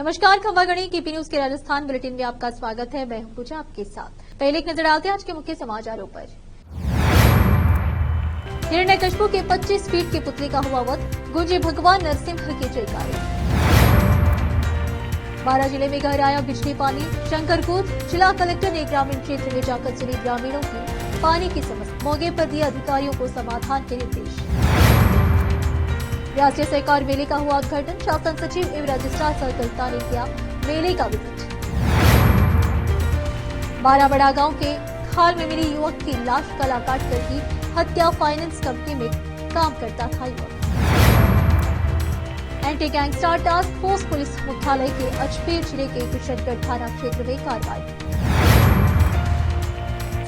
नमस्कार, खबरगढ़ी KP news के Rajasthan bulletin में आपका स्वागत है। मैं हूं पूजा आपके साथ। पहले एक नजर डालते हैं आज के मुख्य समाचारों पर। हिरण्यकशिपु के 25 फीट के पुतले का हुआ वध, गूंजे भगवान नरसिंह की जयकारे। बारां जिले में गहराया बिजली पानी, शंकरकूट जिला कलेक्टर ने ग्रामीण क्षेत्र में जाकर सुनी ग्रामीणों की पानी की समस्या, मौके पर दिए अधिकारियों को समाधान के निर्देश। राष्ट्रीय सहकार मेले का हुआ उद्घाटन, शासन सचिव एवं रजिस्ट्रार सहकारिता ने किया मेले का विजिट। बाराबड़ा गांव के खाल में मिली युवक की लाश, गला काटकर की हत्या, फाइनेंस कंपनी में काम करता था युवक। Anti gangster task force police मुख्यालय के अजमेर जिले के किशनगढ़ थाना क्षेत्र में कार्रवाई।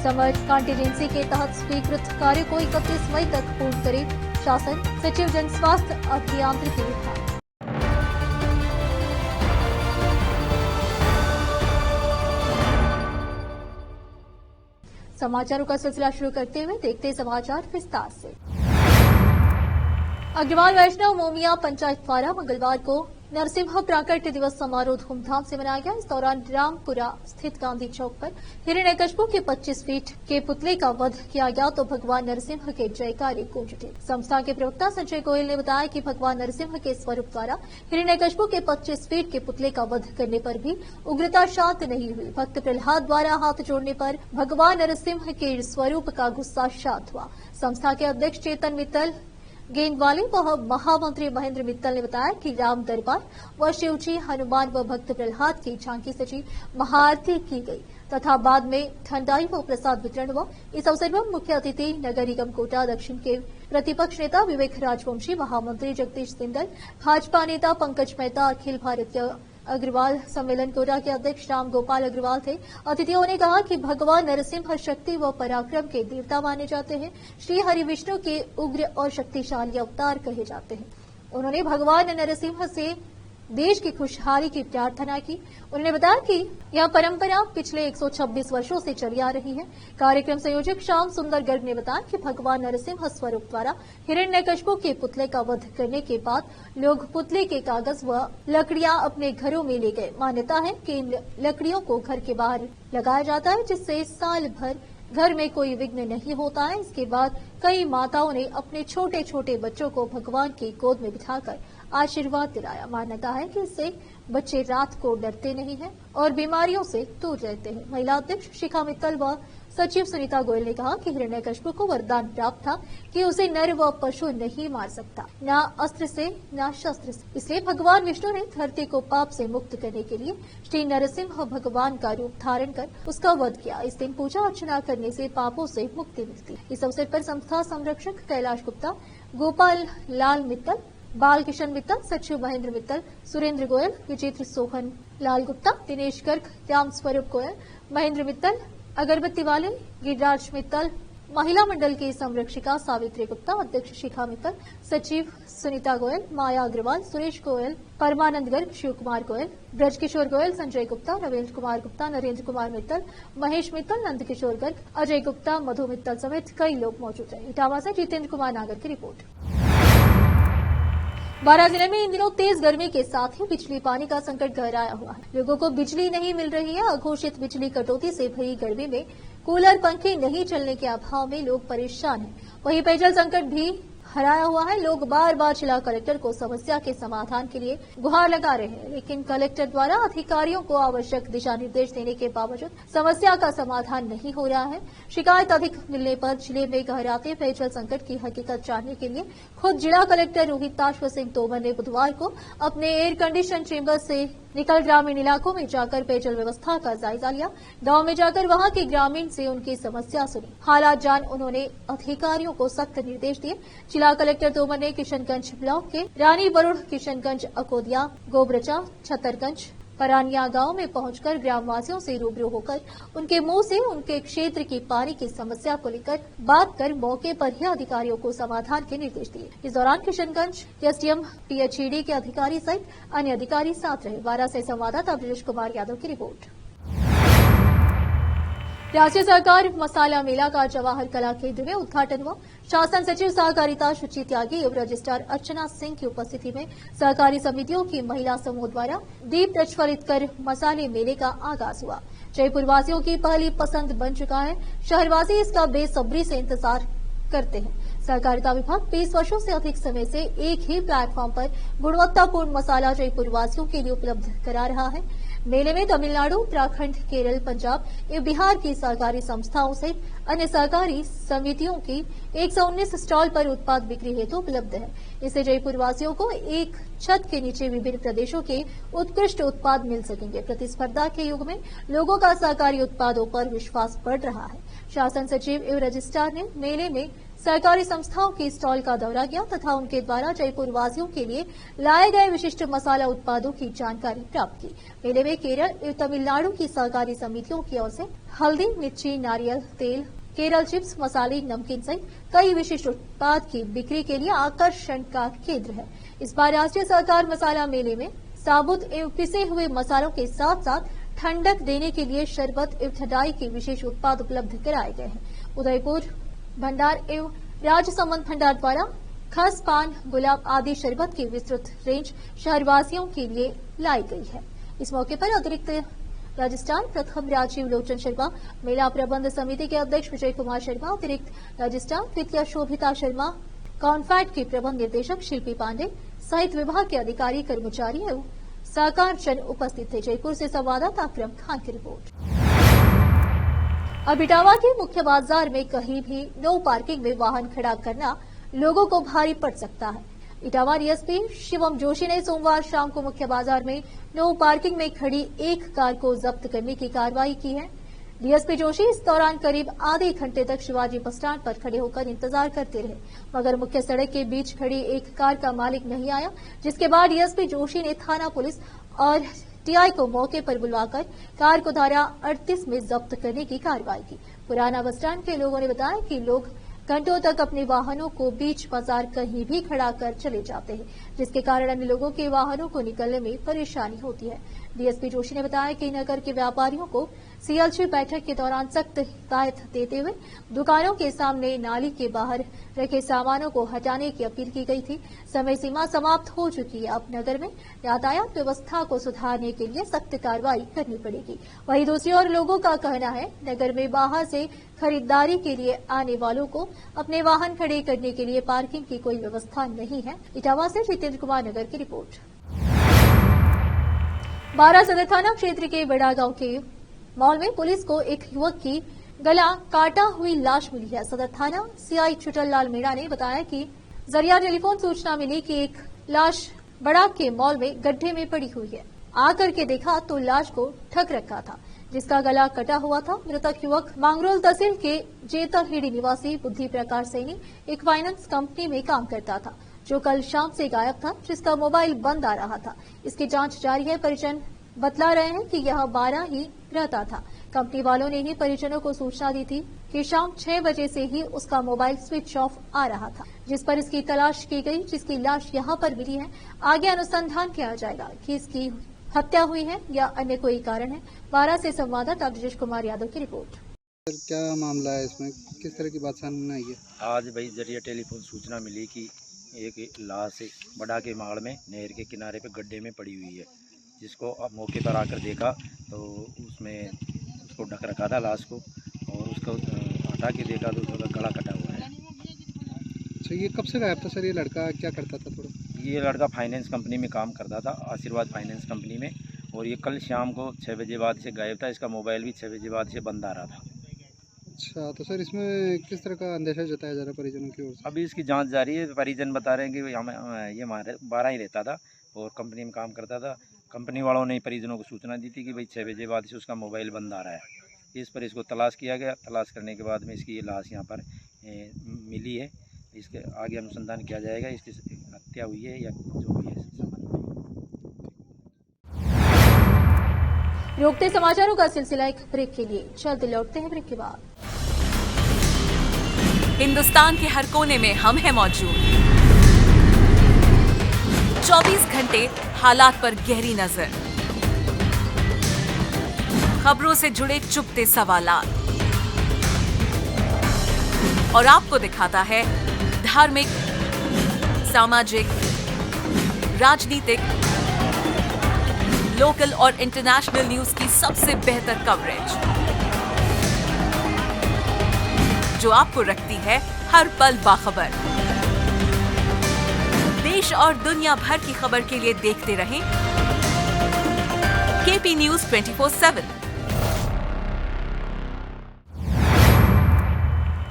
समर कंटीजेंसी के तहत स्वीकृत कार्य को 31 मई तक पूर्ण करे शासन सचिव, जन स्वास्थ्य अभियांत्रिकी विभाग। समाचारों का सिलसिला शुरू करते हुए देखते समाचार विस्तार से। अग्रवाल वैष्णव मोमिया पंचायत द्वारा मंगलवार को नरसिम्हा प्राकट्य दिवस समारोह धूमधाम से मनाया गया। इस दौरान रामपुरा स्थित गांधी चौक पर हिरण्यकशिपु के 25 फीट के पुतले का वध किया गया तो भगवान नरसिम्हा के जयकारे गूंज उठे। संस्था के प्रवक्ता संजय गोयल ने बताया कि भगवान नरसिम्हा के स्वरूप द्वारा हिरण्यकशिपु के 25 फीट के पुतले का वध करने पर भी उग्रता शांत नहीं हुई। भक्त प्रहलाद द्वारा हाथ जोड़ने पर भगवान नरसिम्हा के स्वरूप का गुस्सा शांत हुआ। संस्था के अध्यक्ष चेतन मित्तल गेंदवाले व महामंत्री महेंद्र मित्तल ने बताया कि राम दरबार व शिवजी, हनुमान व भक्त प्रहलाद की झांकी सजी महाआरती की गई तथा बाद में ठंडाई व प्रसाद वितरण हुआ। इस अवसर पर मुख्य अतिथि नगर निगम कोटा दक्षिण के प्रतिपक्ष नेता विवेक राजवंशी, महामंत्री जगदीश सिंदल, भाजपा नेता पंकज मेहता, अखिल भारतीय अग्रवाल सम्मेलन कोटा के अध्यक्ष राम गोपाल अग्रवाल थे। अतिथियों ने कहा कि भगवान नरसिम्हा शक्ति व पराक्रम के देवता माने जाते हैं। श्री हरि विष्णु के उग्र और शक्तिशाली अवतार कहे जाते हैं। उन्होंने भगवान नरसिम्हा से देश की खुशहाली की प्रार्थना की। उन्होंने बताया कि यह परंपरा पिछले 126 वर्षों से चली आ रही है। कार्यक्रम संयोजक श्याम सुंदर गर्ग ने बताया कि भगवान नरसिम्हा स्वरूप द्वारा हिरण्यकशिपु के पुतले का वध करने के बाद लोग पुतले के कागज व लकड़ियां अपने घरों में ले गए। मान्यता है कि इन लकड़ियों को घर के बाहर लगाया जाता है, जिससे साल भर घर में कोई विघ्न नहीं होता है। इसके बाद कई माताओं ने अपने छोटे छोटे बच्चों को भगवान की गोद में बिठाकर आशीर्वाद दिलाया। मान्यता है कि इससे बच्चे रात को डरते नहीं हैं और बीमारियों से दूर रहते हैं। महिला अध्यक्ष शिखा मित्तल व सचिव सुनीता गोयल ने कहा कि हिरण्यकशिपु को वरदान प्राप्त था कि उसे नर व पशु नहीं मार सकता, न अस्त्र से न शस्त्र से। इसलिए भगवान विष्णु ने धरती को पाप से मुक्त करने के लिए श्री नरसिम्हा भगवान का रूप धारण कर उसका वध किया। इस दिन पूजा अर्चना करने से पापों से मुक्ति मिलती। इस अवसर पर संस्था संरक्षक कैलाश गुप्ता, गोपाल लाल मित्तल, बाल किशन मित्तल, सचिव महेंद्र मित्तल, सुरेंद्र गोयल, विजेत्र सोहन लाल गुप्ता, दिनेश गर्ग, राम स्वरूप गोयल, महेंद्र मित्तल, अगरबत्ती वाले, गिरिराज मित्तल, महिला मंडल की संरक्षिका सावित्री गुप्ता, अध्यक्ष शिखा मित्तल, सचिव सुनीता गोयल, माया अग्रवाल, सुरेश गोयल, परमानंद गर्ग, शिव कुमार गोयल, ब्रजकिशोर गोयल, संजय गुप्ता, रविन्द्र कुमार गुप्ता, नरेंद्र कुमार मित्तल, महेश मित्तल, नंद किशोर गर्ग, अजय गुप्ता, मधु मित्तल समेत कई लोग मौजूद रहे। इटावा से जितेंद्र कुमार नागर की रिपोर्ट। बारां जिले में इन दिनों तेज गर्मी के साथ ही बिजली पानी का संकट गहराया हुआ है। लोगों को बिजली नहीं मिल रही है। अघोषित बिजली कटौती से भरी गर्मी में कूलर, पंखे नहीं चलने के अभाव में लोग परेशान हैं। वहीं पेयजल संकट भी हराया हुआ है। लोग बार बार जिला कलेक्टर को समस्या के समाधान के लिए गुहार लगा रहे हैं, लेकिन कलेक्टर द्वारा अधिकारियों को आवश्यक दिशा निर्देश देने के बावजूद समस्या का समाधान नहीं हो रहा है। शिकायत अधिक मिलने पर जिले में गहराते पेयजल संकट की हकीकत जानने के लिए खुद जिला कलेक्टर रोहिताश्व सिंह तोमर ने बुधवार को अपने एयर कंडीशन चेंबर से निकल ग्रामीण इलाकों में जाकर पेयजल व्यवस्था का जायजा लिया। गांव में जाकर वहां के ग्रामीण से उनकी समस्या सुनी। हालात जान उन्होंने अधिकारियों को सख्त निर्देश दिए। जिला कलेक्टर तोमर ने किशनगंज ब्लॉक के रानी बरुड़, किशनगंज, अकोदिया, गोबरचा, छतरगंज, परानिया गांव में पहुंचकर ग्रामवासियों से रूबरू होकर उनके मुंह से उनके क्षेत्र की पानी की समस्या को लेकर बात कर मौके पर ही अधिकारियों को समाधान के निर्देश दिए। इस दौरान किशनगंज एसडीएम, पीएचईडी के अधिकारी सहित अन्य अधिकारी साथ रहे। बारां से संवाददाता ब्रजेश कुमार यादव की रिपोर्ट। राष्ट्रीय सहकार मसाला मेला का जवाहर कला केंद्र में उद्घाटन हुआ। शासन सचिव सहकारिता शुचि त्यागी एवं रजिस्ट्रार अर्चना सिंह की उपस्थिति में सहकारी समितियों की महिला समूह द्वारा दीप प्रज्वलित कर मसाले मेले का आगाज हुआ। जयपुर वासियों की पहली पसंद बन चुका है। शहरवासी इसका बेसब्री से इंतजार करते हैं। सहकारिता विभाग 20 वर्षों से अधिक समय से एक ही प्लेटफॉर्म पर गुणवत्तापूर्ण मसाला जयपुर वासियों के लिए उपलब्ध करा रहा है। मेले में तमिलनाडु, उत्तराखंड, केरल, पंजाब एवं बिहार की सहकारी संस्थाओं सहित अन्य सहकारी समितियों की 119 स्टॉल पर उत्पाद बिक्री हेतु उपलब्ध है। इससे जयपुर वासियों को एक छत के नीचे विभिन्न प्रदेशों के उत्कृष्ट उत्पाद मिल सकेंगे। प्रतिस्पर्धा के युग में लोगों का सहकारी उत्पादों पर विश्वास बढ़ रहा है। शासन सचिव एवं रजिस्ट्रार ने मेले में सहकारी संस्थाओं की स्टॉल का दौरा किया तथा उनके द्वारा जयपुर वासियों के लिए लाए गए विशिष्ट मसाला उत्पादों की जानकारी प्राप्त की। मेले में केरल एवं तमिलनाडु की सहकारी समितियों की ओर से हल्दी, मिर्ची, नारियल तेल, केरल चिप्स, मसाले, नमकीन सहित कई विशिष्ट उत्पाद की बिक्री के लिए आकर्षण का केंद्र है। इस बार राष्ट्रीय सहकार मसाला मेले में साबुत एवं पिसे हुए मसालों के साथ साथ ठंडक देने के लिए शरबत एवं ठंडाई के विशेष उत्पाद उपलब्ध कराए गए हैं। उदयपुर भंडार एवं राजसमंद भंडार द्वारा खस, पान, गुलाब आदि शरबत की विस्तृत रेंज शहरवासियों के लिए लाई गई है। इस मौके पर अतिरिक्त रजिस्ट्रार प्रथम राजीव लोचन शर्मा, मेला प्रबंध समिति के अध्यक्ष विजय कुमार शर्मा, अतिरिक्त रजिस्ट्रार द्वितीय शोभिता शर्मा, कॉन्फेड के प्रबंध निदेशक शिल्पी पांडे सहित विभाग के अधिकारी, कर्मचारी एवं सहकार जन उपस्थित थे। जयपुर से संवाददाता अकरम खान की रिपोर्ट। अब इटावा के मुख्य बाजार में कहीं भी नो पार्किंग में वाहन खड़ा करना लोगों को भारी पड़ सकता है। इटावा डीएसपी शिवम जोशी ने सोमवार शाम को मुख्य बाजार में नो पार्किंग में खड़ी एक कार को जब्त करने की कार्रवाई की है। डीएसपी जोशी इस दौरान करीब आधे घंटे तक शिवाजी बस स्टैंड पर खड़े होकर इंतजार करते रहे, मगर मुख्य सड़क के बीच खड़ी एक कार का मालिक नहीं आया, जिसके बाद डीएसपी जोशी ने थाना पुलिस और टीआई को मौके पर बुलवाकर कार को धारा 38 में जब्त करने की कार्रवाई की। पुराना बस स्टैंड के लोगों ने बताया कि लोग घंटों तक अपने वाहनों को बीच बाजार कहीं भी खड़ा कर चले जाते हैं, जिसके कारण अन्य लोगों के वाहनों को निकलने में परेशानी होती है। डीएसपी जोशी ने बताया कि नगर के व्यापारियों को सीएलसी बैठक के दौरान सख्त हिदायत देते हुए दुकानों के सामने नाली के बाहर रखे सामानों को हटाने की अपील की गई थी। समय सीमा समाप्त हो चुकी है। अब नगर में यातायात व्यवस्था को सुधारने के लिए सख्त कार्रवाई करनी पड़ेगी। वहीं दूसरी ओर लोगों का कहना है नगर में बाहर से खरीदारी के लिए आने वालों को अपने वाहन खड़े करने के लिए पार्किंग की कोई व्यवस्था नहीं है। इटावा से जितेंद्र कुमार नगर की रिपोर्ट। बारा सदर थाना क्षेत्र के बड़ा गांव के मॉल में पुलिस को एक युवक की गला काटा हुई लाश मिली है। सदर थाना सीआई छुटल लाल मीणा ने बताया कि जरिया टेलीफोन सूचना मिली कि एक लाश बड़ा के मॉल में गड्ढे में पड़ी हुई है। आकर के देखा तो लाश को ढक रखा था, जिसका गला कटा हुआ था। मृतक युवक मांगरोल तहसील के जेतलहेड़ी निवासी बुद्धि प्रकाश सैनी एक फाइनेंस कंपनी में काम करता था, जो कल शाम से गायब था, जिसका मोबाइल बंद आ रहा था। इसकी जांच जारी है। परिजन बतला रहे हैं कि यह 12 ही रहता था। कंपनी वालों ने ही परिजनों को सूचना दी थी कि शाम 6 बजे से ही उसका मोबाइल स्विच ऑफ आ रहा था, जिस पर इसकी तलाश की गई, जिसकी लाश यहां पर मिली है। आगे अनुसंधान किया जाएगा कि इसकी हत्या हुई है या अन्य कोई कारण है। 12 से संवाददाता ब्रजेश कुमार यादव की रिपोर्ट। क्या मामला है इसमें, किस तरह की बात सामने आई है? आज भाई जरिया टेलीफोन सूचना मिली कि एक लाश बड़ा के माड़ में नहर के किनारे पे गड्ढे में पड़ी हुई है, जिसको अब मौके पर आकर देखा तो उसमें उसको ढक रखा था लाश को, और उसको हटा के देखा तो उसका गला कटा हुआ है। अच्छा, ये कब से गायब था सर? ये लड़का क्या करता था? थोड़ा ये लड़का फाइनेंस कंपनी में काम करता था, आशीर्वाद फाइनेंस कंपनी में, और ये कल शाम को 6 बजे बाद से गायब था। इसका मोबाइल भी 6 बजे बाद से बंद आ रहा था। अच्छा, तो सर इसमें किस तरह का अंदेशा जताया जा रहा है परिजनों की ओर से? अभी इसकी जांच जारी है। परिजन बता रहे हैं कि हमें ये हमारे 12 ही रहता था और कंपनी में काम करता था। कंपनी वालों ने परिजनों को सूचना दी थी कि भाई 6 बजे बाद से उसका मोबाइल बंद आ रहा है। इस पर इसको तलाश किया गया। तलाश करने के बाद में इसकी लाश यहाँ पर मिली है। इसके आगे अनुसंधान किया जाएगा, इसकी हत्या हुई है या जो भी है। रोकते समाचारों का सिलसिला एक ब्रेक के लिए, जल्द लौटते हैं ब्रेक के बाद। हिंदुस्तान के हर कोने में हम हैं मौजूद। 24 घंटे हालात पर गहरी नजर, खबरों से जुड़े चुपते सवालात, और आपको दिखाता है धार्मिक, सामाजिक, राजनीतिक, लोकल और इंटरनेशनल न्यूज की सबसे बेहतर कवरेज, जो आपको रखती है हर पल बाखबर। देश और दुनिया भर की खबर के लिए देखते रहें केपी न्यूज 24/7।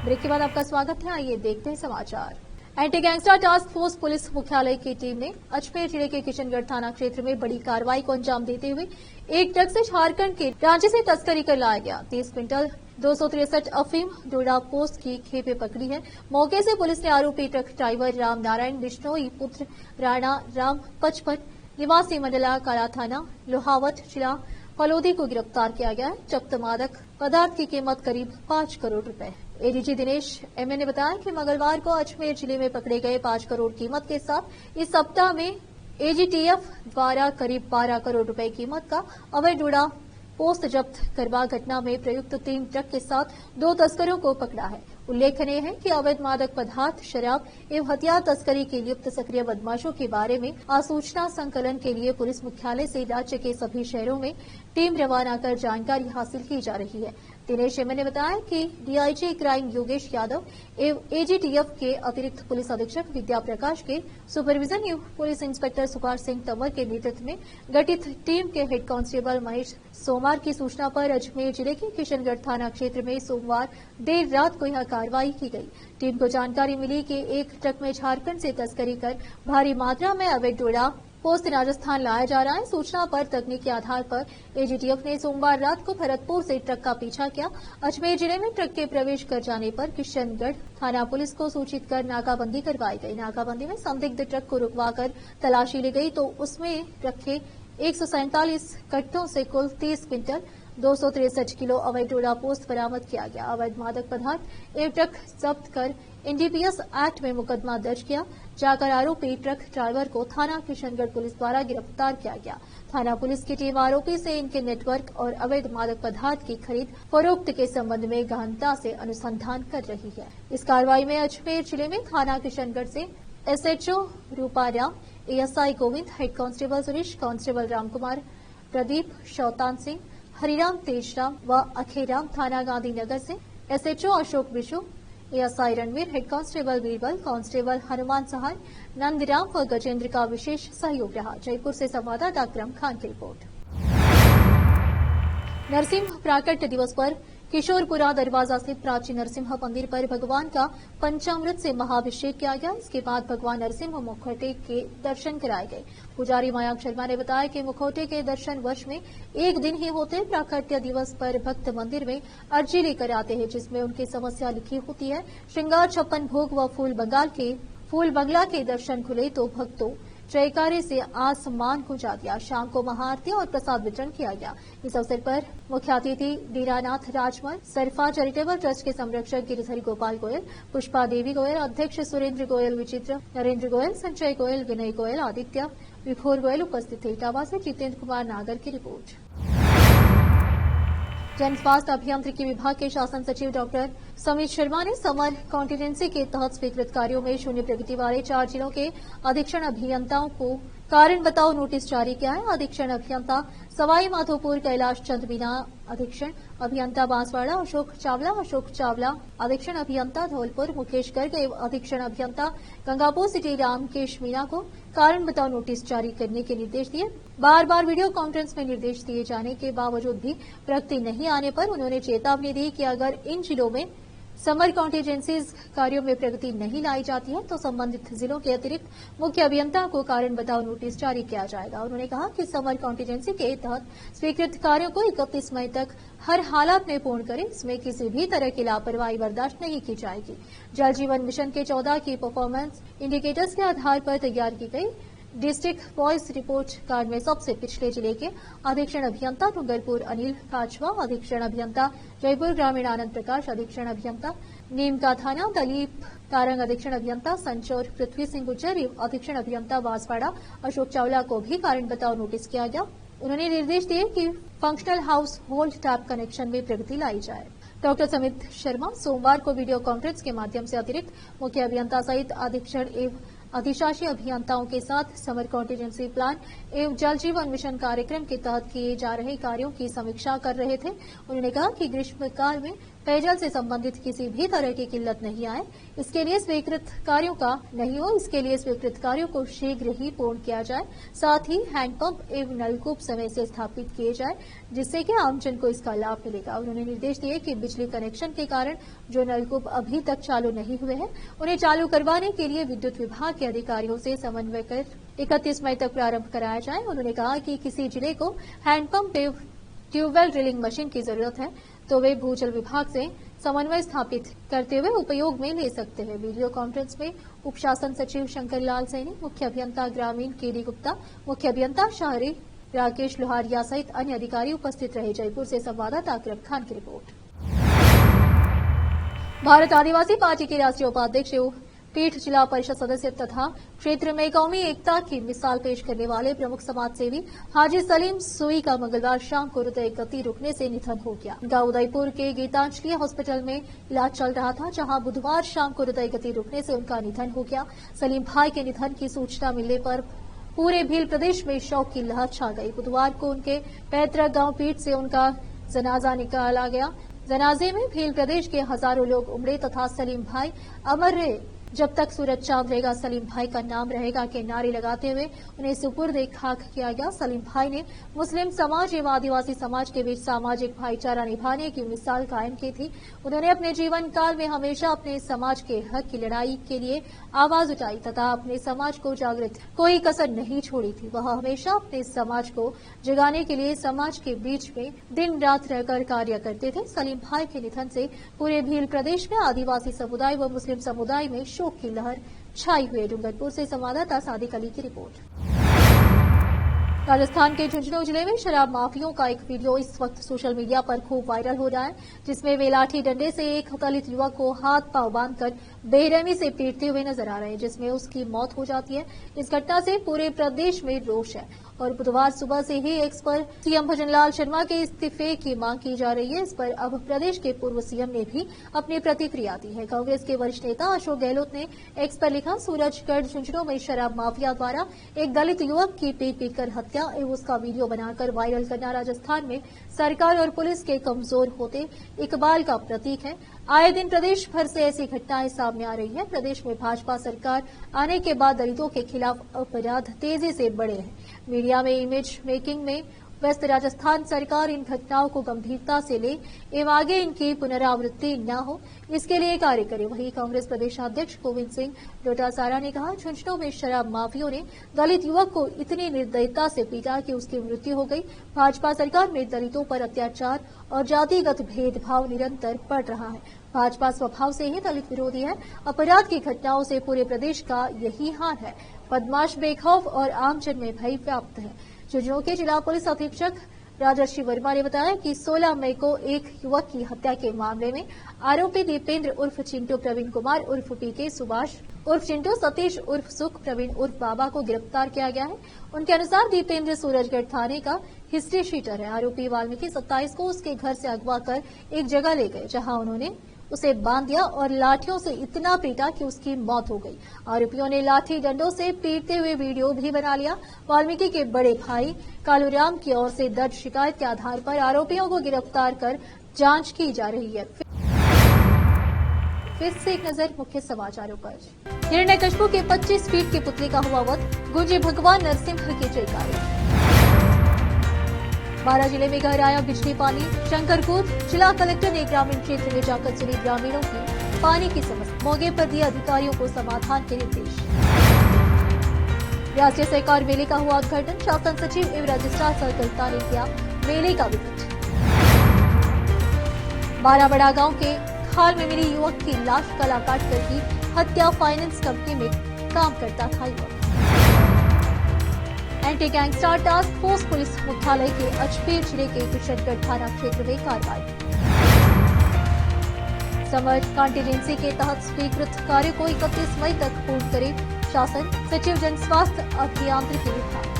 ब्रेक के बाद आपका स्वागत है। आइए देखते हैं समाचार। Anti gangster task force police मुख्यालय की टीम ने अजमेर जिले के किशनगढ़ थाना क्षेत्र में बड़ी कार्रवाई को अंजाम देते हुए एक ट्रक से झारखंड के रांची से तस्करी कर लाया गया 30 क्विंटल 263 अफीम डोडा पोस्ट की खेपे पकड़ी है। मौके से पुलिस ने आरोपी ट्रक ड्राइवर राम नारायण बिश्नोई पुत्र राणा राम 55 निवासी मंडला काला थाना लोहावट जिला फलोदी को गिरफ्तार किया गया है। जब्त मादक पदार्थ की कीमत करीब 5 करोड़ रुपए। एडीजी दिनेश एमए ने बताया कि मंगलवार को अजमेर जिले में पकड़े गए 5 करोड़ कीमत के साथ इस सप्ताह में एजीटीएफ द्वारा करीब 12 करोड़ रुपए कीमत का अवैध डोडा पोस्ट जब्त करवा घटना में प्रयुक्त 3 ट्रक के साथ 2 तस्करों को पकड़ा है। उल्लेखनीय है कि अवैध मादक पदार्थ, शराब एवं हथियार तस्करी के लिप्त सक्रिय बदमाशों के बारे में आसूचना संकलन के लिए पुलिस मुख्यालय से राज्य के सभी शहरों में टीम रवाना कर जानकारी हासिल की जा रही है। दिनेश एमए ने बताया कि डीआईजी क्राइम योगेश यादव एवं एजीटीएफ के अतिरिक्त पुलिस अधीक्षक विद्या प्रकाश के सुपरविजन एवं पुलिस इंस्पेक्टर सुभाष सिंह तंवर के नेतृत्व में गठित टीम के हेड कांस्टेबल महेश सोमार की सूचना पर अजमेर जिले के किशनगढ़ थाना क्षेत्र में सोमवार देर रात को यह कार्रवाई की गई। टीम को जानकारी मिली कि एक ट्रक में झारखंड से तस्करी कर भारी मात्रा में अवैध डोडा पोस्ट राजस्थान लाया जा रहा है। सूचना पर तकनीकी आधार पर एजीटीएफ ने सोमवार रात को भरतपुर से ट्रक का पीछा किया। अजमेर जिले में ट्रक के प्रवेश कर जाने पर किशनगढ़ थाना पुलिस को सूचित कर नाकाबंदी करवाई गई। नाकाबंदी में संदिग्ध ट्रक को रुकवाकर तलाशी ली गई तो उसमें रखे 147 कट्टों से कुल 30 क्विंटल 263 किलो अवैध डोडा पोस्ट बरामद किया गया। अवैध मादक पदार्थ एक ट्रक जब्त कर एनडीपीएस एक्ट में मुकदमा दर्ज किया जाकर आरोपी ट्रक ड्राइवर को थाना किशनगढ़ पुलिस द्वारा गिरफ्तार किया गया। थाना पुलिस की टीम आरोपी से इनके नेटवर्क और अवैध मादक पदार्थ की खरीद फरोख्त के संबंध में गहनता से अनुसंधान कर रही है। इस कार्रवाई में अजमेर जिले में थाना किशनगढ़ से SHO Ruparam, ASI Govind, head constable Suresh, constable Ramkumar, Pradeep, Shaitan Singh, Hariram, Tejram व अखेराम, थाना गांधीनगर से SHO Ashok Vishu, ASI Ranveer, head constable Birbal, constable Hanuman Sahay, Nandram व गजेंद्र का विशेष सहयोग रहा। जयपुर से संवाददाता अकरम खान की रिपोर्ट। नरसिंह प्राकट्य दिवस पर किशोरपुरा दरवाजा स्थित प्राचीन नरसिंह मंदिर पर भगवान का पंचामृत से महाअभिषेक किया गया। इसके बाद भगवान नरसिंह मुखौटे के दर्शन कराए गए। पुजारी मयांक शर्मा ने बताया कि मुखौटे के दर्शन वर्ष में एक दिन ही होते हैं। प्राकट्य दिवस पर भक्त मंदिर में अर्जी लेकर आते हैं जिसमें उनकी समस्या लिखी होती है। श्रृंगार 56 भोग व फूल बंगला के दर्शन खुले तो भक्तों जयकारे से आसमान गुंजा दिया। शाम को महाआरती और प्रसाद वितरण किया गया। इस अवसर पर मुख्य अतिथि दीरानाथ राजमल, सरफा चैरिटेबल ट्रस्ट के संरक्षक गिरिधरी गोपाल गोयल, पुष्पा देवी गोयल, अध्यक्ष सुरेंद्र गोयल, विचित्र नरेंद्र गोयल, संजय गोयल, विनय गोयल, आदित्य विभोर गोयल उपस्थित थे। इटावा से जितेंद्र कुमार नागर की रिपोर्ट। जन स्वास्थ्य अभियांत्रिकी विभाग के शासन सचिव डॉक्टर समीत शर्मा ने समर कॉन्टिजेंसी के तहत स्वीकृत कार्यों में शून्य प्रगति वाले 4 जिलों के अधीक्षण अभियंताओं को कारण बताओ नोटिस जारी किया है। अधीक्षण अभियंता सवाई माधोपुर कैलाश चंद मीना, अधीक्षण अभियंता बांसवाड़ा अशोक चावला, अधीक्षण अभियंता धौलपुर मुकेश गर्ग एवं अधीक्षण अभियंता गंगापुर सिटी रामकेश मीना को कारण बताओ नोटिस जारी करने के निर्देश दिए। बार बार वीडियो कॉन्फ्रेंस में निर्देश दिए जाने के बावजूद भी प्रगति नहीं आने पर उन्होंने चेतावनी दी कि अगर इन जिलों में समर कॉन्टिजेंसीज कार्यों में प्रगति नहीं लाई जाती है तो संबंधित जिलों के अतिरिक्त मुख्य अभियंता को कारण बताओ नोटिस जारी किया जाएगा। उन्होंने कहा कि समर कॉन्टिजेंसी के तहत स्वीकृत कार्यों को 31 मई तक हर हालात में पूर्ण करें। इसमें किसी भी तरह की लापरवाही बर्दाश्त नहीं की जाएगी। जल जीवन मिशन के 14 की परफॉर्मेंस इंडिकेटर्स के आधार पर तैयार की गई डिस्ट्रिक्ट वॉइस रिपोर्ट कार्ड में सबसे पिछले जिले के अधीक्षण अभियंता डूंगरपुर अनिल काछवा, अधीक्षण अभियंता जयपुर ग्रामीण आनंद प्रकाश, अधीक्षण अभियंता नीम का थाना दलीप कारंग, अधीक्षण अभियंता संचौर पृथ्वी सिंह गुज्जर, अधीक्षण अभियंता बांसवाड़ा अशोक चावला को भी कारण बताओ नोटिस किया गया। उन्होंने निर्देश दिए कि functional house hold tap connection में प्रगति लाई जाए। डॉक्टर समित शर्मा सोमवार को वीडियो कॉन्फ्रेंस के माध्यम से अतिरिक्त मुख्य अभियंता सहित अधीक्षण एवं अधिशासी अभियंताओं के साथ समर कॉन्टीजेंसी प्लान एवं जल जीवन मिशन कार्यक्रम के तहत किए जा रहे कार्यों की समीक्षा कर रहे थे। उन्होंने कहा कि ग्रीष्मकाल में पेयजल से संबंधित किसी भी तरह की किल्लत नहीं आए, इसके लिए स्वीकृत कार्यों का नहीं हो, इसके लिए स्वीकृत कार्यों को शीघ्र ही पूर्ण किया जाए। साथ ही हैंडपंप एवं नलकूप समय से स्थापित किए जाए, जिससे कि आमजन को इसका लाभ मिलेगा। उन्होंने निर्देश दिए कि बिजली कनेक्शन के कारण जो नलकूप अभी तक चालू नहीं हुए हैं, उन्हें चालू करवाने के लिए विद्युत विभाग के अधिकारियों से समन्वय कर 31 मई तक प्रारंभ कराया जाए। उन्होंने कहा कि किसी जिले को हैंडपंप एवं ट्यूबवेल ड्रिलिंग मशीन की जरूरत है तो वे भूजल विभाग से समन्वय स्थापित करते हुए उपयोग में ले सकते हैं। वीडियो कॉन्फ्रेंस में उप शासन सचिव शंकर लाल सैनी, मुख्य अभियंता ग्रामीण केडी गुप्ता, मुख्य अभियंता शहरी राकेश लोहारिया सहित अन्य अधिकारी उपस्थित रहे। जयपुर से संवाददाता अकरम खान की रिपोर्ट। भारत आदिवासी पार्टी के राष्ट्रीय उपाध्यक्ष एवं पीठ जिला परिषद सदस्य तथा क्षेत्र में कौमी एकता की मिसाल पेश करने वाले प्रमुख समाजसेवी हाजी सलीम सुई का मंगलवार शाम को हृदय गति रुकने से निधन हो गया। गांव उदयपुर के गीतांजलि हॉस्पिटल में इलाज चल रहा था, जहां बुधवार शाम को हृदय गति रुकने से उनका निधन हो गया। सलीम भाई के निधन की सूचना मिलने पर पूरे भील प्रदेश में शोक की लहर छा गई। बुधवार को उनके पैतृक गांव पीठ से उनका जनाजा निकाला गया। जनाजे में भील प्रदेश के हजारों लोग उमड़े तथा सलीम भाई अमर रहे, जब तक सूरज चांद रहेगा सलीम भाई का नाम रहेगा के नारे लगाते हुए उन्हें सुपुर्द खाक किया गया। सलीम भाई ने मुस्लिम समाज एवं आदिवासी समाज के बीच सामाजिक भाईचारा निभाने की मिसाल कायम की थी। उन्होंने अपने जीवन काल में हमेशा अपने समाज के हक की लड़ाई के लिए आवाज उठाई तथा अपने समाज को जागृत कोई कसर नहीं छोड़ी थी। वह हमेशा अपने समाज को जगाने के लिए समाज के बीच में दिन रात रहकर कार्य करते थे। सलीम भाई के निधन से पूरे भील प्रदेश में आदिवासी समुदाय व मुस्लिम समुदाय में शोक की लहर छाई हुई। डूंगरपुर से संवाददाता सादिक अली की रिपोर्ट। राजस्थान के झुंझुनू जिले में शराब माफियों का एक वीडियो इस वक्त सोशल मीडिया पर खूब वायरल हो रहा है, जिसमें वे लाठी डंडे से एक दलित युवक को हाथ पांव बांधकर बेरहमी से पीटते हुए नजर आ रहे हैं, जिसमें उसकी मौत हो जाती है। इस घटना से पूरे प्रदेश में रोष है और बुधवार सुबह से ही एक्स पर सीएम भजनलाल शर्मा के इस्तीफे की मांग की जा रही है। इस पर अब प्रदेश के पूर्व सीएम ने भी अपनी प्रतिक्रिया दी है। कांग्रेस के वरिष्ठ नेता अशोक गहलोत ने एक्स पर लिखा, सूरजगढ़ झुंझुनू में शराब माफिया द्वारा एक दलित युवक की पीट कर हत्या एवं उसका वीडियो बनाकर वायरल करना राजस्थान में सरकार और पुलिस के कमजोर होते इकबाल का प्रतीक है। आए दिन प्रदेश भर से ऐसी घटनाएं सामने आ रही है। प्रदेश में भाजपा सरकार आने के बाद दलितों के खिलाफ अपराध तेजी से बढ़े हैं। मीडिया में इमेज मेकिंग में व्यस्त राजस्थान सरकार इन घटनाओं को गंभीरता से ले एवं आगे इनकी पुनरावृत्ति न हो, इसके लिए कार्य करे। वहीं कांग्रेस प्रदेशाध्यक्ष गोविंद सिंह डोटासरा ने कहा, झुंझुनू में शराब माफियों ने दलित युवक को इतनी निर्दयता से पीटा कि उसकी मृत्यु हो गई। भाजपा सरकार में दलितों पर अत्याचार और जातिगत भेदभाव निरंतर बढ़ रहा है। भाजपा स्वभाव से ही दलित विरोधी है। अपराध की घटनाओं से पूरे प्रदेश का यही हाल है। बदमाश बेखौफ और आमजन में भय व्याप्त है। झुंझुनू के जिला पुलिस अधीक्षक राजर्षि वर्मा ने बताया कि 16 मई को एक युवक की हत्या के मामले में आरोपी दीपेंद्र उर्फ चिंटू, प्रवीण कुमार उर्फ पीके, सुभाष उर्फ चिंटू, सतीश उर्फ सुख, प्रवीण उर्फ बाबा को गिरफ्तार किया गया है। उनके अनुसार दीपेंद्र सूरजगढ़ थाने का हिस्ट्री शीटर है। आरोपी वाल्मीकि 27 को उसके घर से अगवा कर एक जगह ले गए, जहां उन्होंने उसे बांध दिया और लाठियों से इतना पीटा कि उसकी मौत हो गई। आरोपियों ने लाठी डंडों से पीटते हुए वीडियो भी बना लिया। वाल्मीकि के बड़े भाई कालूराम की ओर से दर्ज शिकायत के आधार पर आरोपियों को गिरफ्तार कर जांच की जा रही है। फिर से एक नजर मुख्य समाचारों पर। हिरण्यकश्यप के 25 फीट के पुतले का हुआ वध, गूंजे भगवान नरसिंह की जयकारे। बारां जिले में गहराया बिजली पानी, शंकरपुर जिला कलेक्टर ने ग्रामीण क्षेत्र में जाकर सुनी ग्रामीणों की पानी की समस्या, मौके पर दिए अधिकारियों को समाधान के निर्देश। राष्ट्रीय सहकार मेले का हुआ उद्घाटन, शासन सचिव एवं रजिस्ट्रार सहकारिता ने किया मेले का विजिट। बाराबड़ा गांव के खाल में मिली युवक की लाश, गला काटकर की हत्या, फाइनेंस कंपनी में काम करता था युवक। Anti gangster task force police मुख्यालय के अजमेर जिले के किशनगढ़ थाना क्षेत्र में कार्रवाई। समर कॉन्टीजेंसी के तहत स्वीकृत कार्य को 31 मई तक पूर्ण करे शासन सचिव जन स्वास्थ्य अभियांत्रिकी विभाग।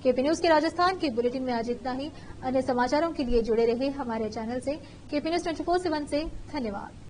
केपी न्यूज के राजस्थान के बुलेटिन में आज इतना ही। अन्य समाचारों के लिए जुड़े रहे हमारे चैनल से। केपी न्यूज 24/7 से धन्यवाद।